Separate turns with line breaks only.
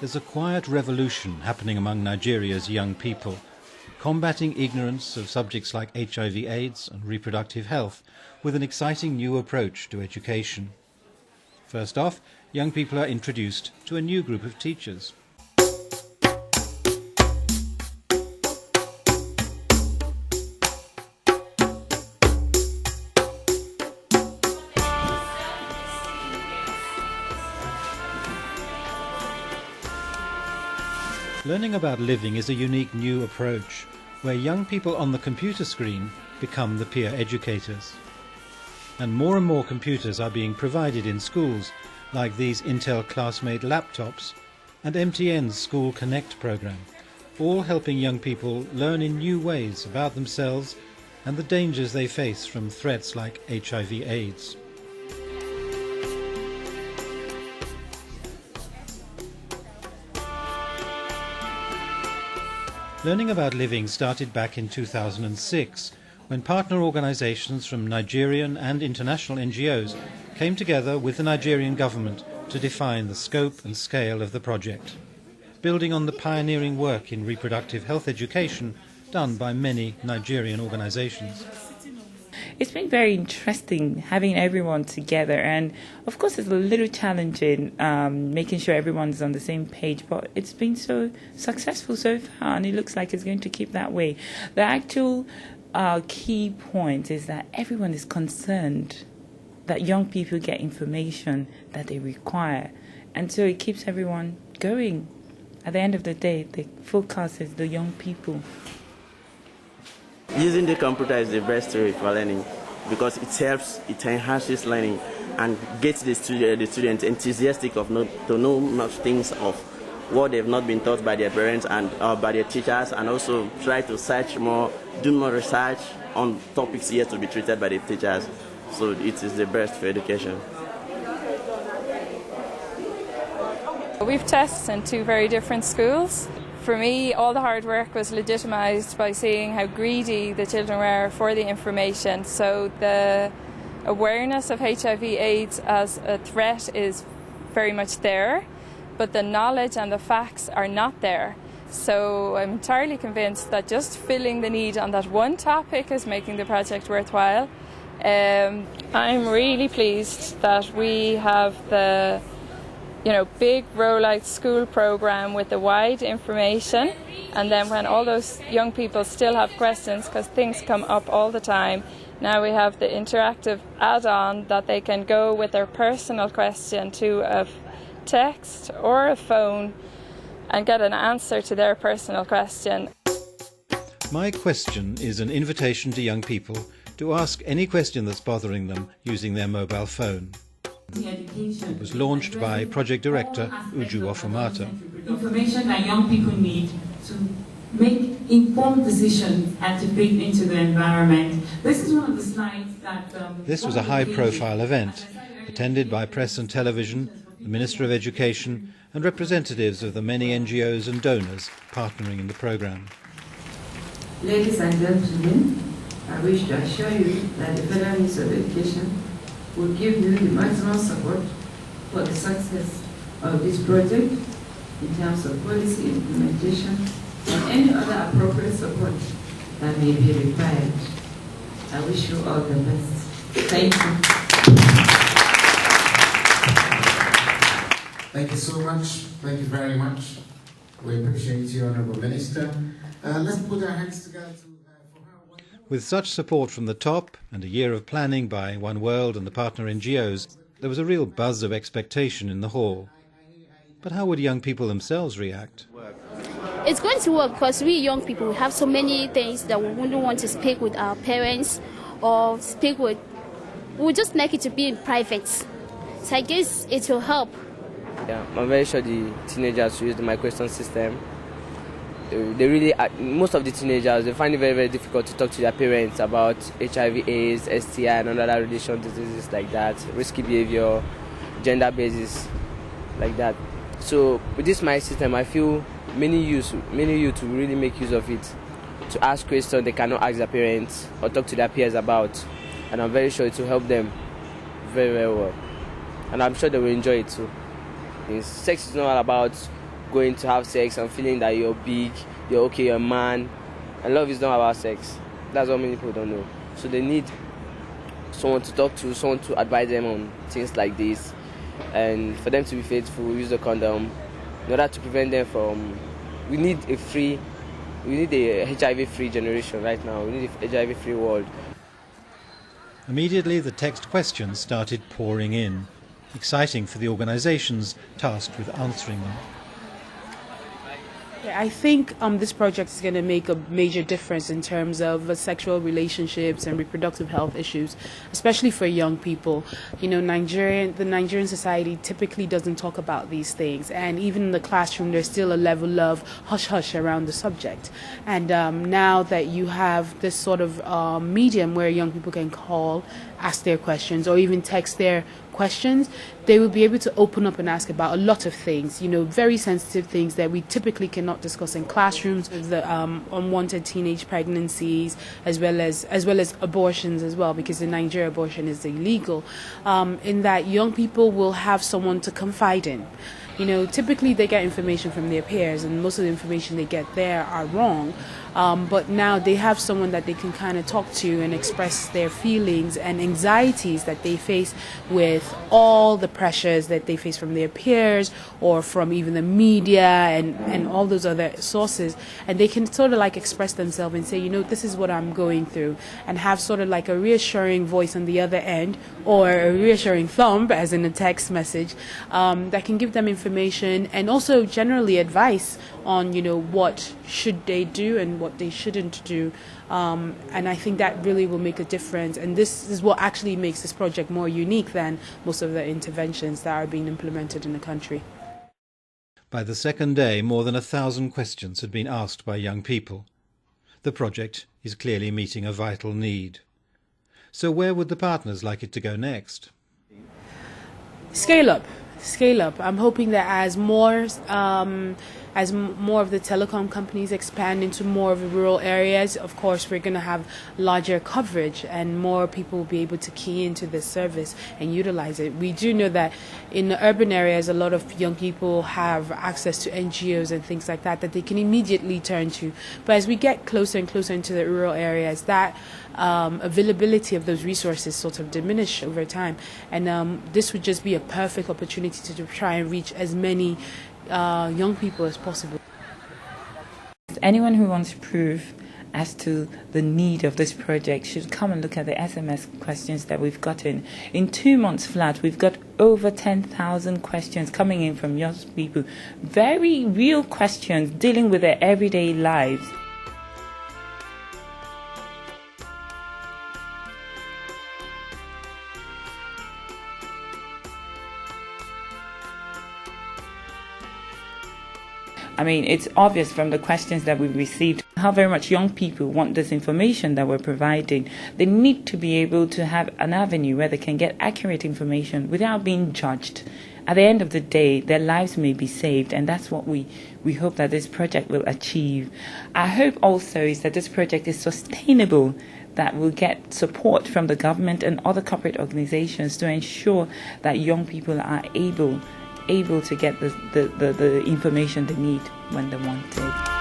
there's a quiet revolution happening among Nigeria's young people, combating ignorance of subjects like HIV/AIDS and reproductive health with an exciting new approach to education. First off, young people are introduced to a new group of teachers. Learning about living is a unique new approach, where young people on the computer screen become the peer educators. And more computers are being provided in schools, like these Intel Classmate laptops and MTN's School Connect program, all helping young people learn in new ways about themselves and the dangers they face from threats like HIV/AIDS. Learning about living started back in 2006, when partner organisations from Nigerian and international NGOs came together with the Nigerian government to define the scope and scale of the project, building on the pioneering work in reproductive health education done by many Nigerian organisations.
It's been very interesting having everyone together, and of course it's a little challenging making sure everyone's on the same page, but it's been so successful so far, and it looks like it's going to keep that way. The actual key point is that everyone is concerned that young people get information that they require, and so it keeps everyone going. At the end of the day, the focus is the young people.
Using the computer is the best way for learning because it enhances learning and gets the student enthusiastic to know much things of what they've not been taught by their parents and by their teachers, and also try to search more, do more research on topics yet to be treated by the teachers. So it is the best for education.
We've tests in two very different schools. For me, all the hard work was legitimised by seeing how greedy the children were for the information. So the awareness of HIV/AIDS as a threat is very much there, but the knowledge and the facts are not there. So I'm entirely convinced that just filling the need on that one topic is making the project worthwhile. I'm really pleased that we have the big rollout school program with the wide information, and then when all those young people still have questions, because things come up all the time, now we have the interactive add-on that they can go with their personal question to a text or a phone and get an answer to their personal question.
My Question is an invitation to young people to ask any question that's bothering them using their mobile phone. It was launched by Project Director Uju Ofumata.
Information that young people need to make informed decisions and to fit into the environment. This is one of the slides that...
This was a high-profile event, attended by press and television, the Minister of Education and representatives of the many NGOs and donors partnering in the programme.
Ladies and gentlemen, I wish to assure you that the Federal Ministry of Education will give you the maximum support for the success of this project in terms of policy implementation and any other appropriate support that may be required. I wish you all the best. Thank you.
Thank you so much. Thank you very much. We appreciate you, Honourable Minister. Let's put our hands together to...
With such support from the top and a year of planning by OneWorld and the partner NGOs, there was a real buzz of expectation in the hall. But how would young people themselves react?
It's going to work because we young people, we have so many things that we wouldn't want to speak with our parents or speak with. We just like it to be in private. So I guess it will help.
Yeah, I'm very sure the teenagers use the My Question system. They really, most of the teenagers, they find it very, very difficult to talk to their parents about HIV/AIDS, STI, and other relation diseases like that, risky behavior, gender basis, like that. So with this My system, I feel many youth will really make use of it to ask questions they cannot ask their parents or talk to their peers about, and I'm very sure it will help them very, very well. And I'm sure they will enjoy it too. Sex is not all about going to have sex and feeling that you're big, you're okay, you're a man. And love is not about sex. That's what many people don't know. So they need someone to talk to, someone to advise them on things like this, and for them to be faithful, use a condom in order to prevent them from. We need a HIV-free generation right now. We need a HIV-free world.
Immediately, the text questions started pouring in, exciting for the organisations tasked with answering them.
I think this project is going to make a major difference in terms of sexual relationships and reproductive health issues, especially for young people. You know, the Nigerian society typically doesn't talk about these things, and even in the classroom there's still a level of hush-hush around the subject. And now that you have this sort of medium where young people can call, ask their questions, or even text their questions, they will be able to open up and ask about a lot of things, you know, very sensitive things that we typically cannot discuss in classrooms, the unwanted teenage pregnancies, as well as abortions as well, because in Nigeria abortion is illegal, in that young people will have someone to confide in. You know, typically they get information from their peers, and most of the information they get there are wrong. But now they have someone that they can kind of talk to and express their feelings and anxieties that they face with all the pressures that they face from their peers or from even the media and all those other sources. And they can sort of like express themselves and say, you know, this is what I'm going through, and have sort of like a reassuring voice on the other end, or a reassuring thumb, as in a text message, that can give them information and also generally advice on, you know, what should they do and what they shouldn't do. And I think that really will make a difference. And this is what actually makes this project more unique than most of the interventions that are being implemented in the country.
By the second day, more than 1,000 questions had been asked by young people. The project is clearly meeting a vital need. So where would the partners like it to go next?
Scale up. I'm hoping that as more of the telecom companies expand into more of the rural areas, of course we're going to have larger coverage and more people will be able to key into this service and utilize it. We do know that in the urban areas a lot of young people have access to NGOs and things like that they can immediately turn to. But as we get closer and closer into the rural areas, that availability of those resources sort of diminish over time, and this would just be a perfect opportunity to try and reach as many young people as possible.
Anyone who wants proof as to the need of this project should come and look at the SMS questions that we've gotten. In 2 months flat, we've got over 10,000 questions coming in from young people. Very real questions dealing with their everyday lives. I mean, it's obvious from the questions that we've received how very much young people want this information that we're providing. They need to be able to have an avenue where they can get accurate information without being judged. At the end of the day, their lives may be saved, and that's what we hope that this project will achieve. Our hope also is that this project is sustainable, that we'll get support from the government and other corporate organizations to ensure that young people are able to get the information they need when they want it.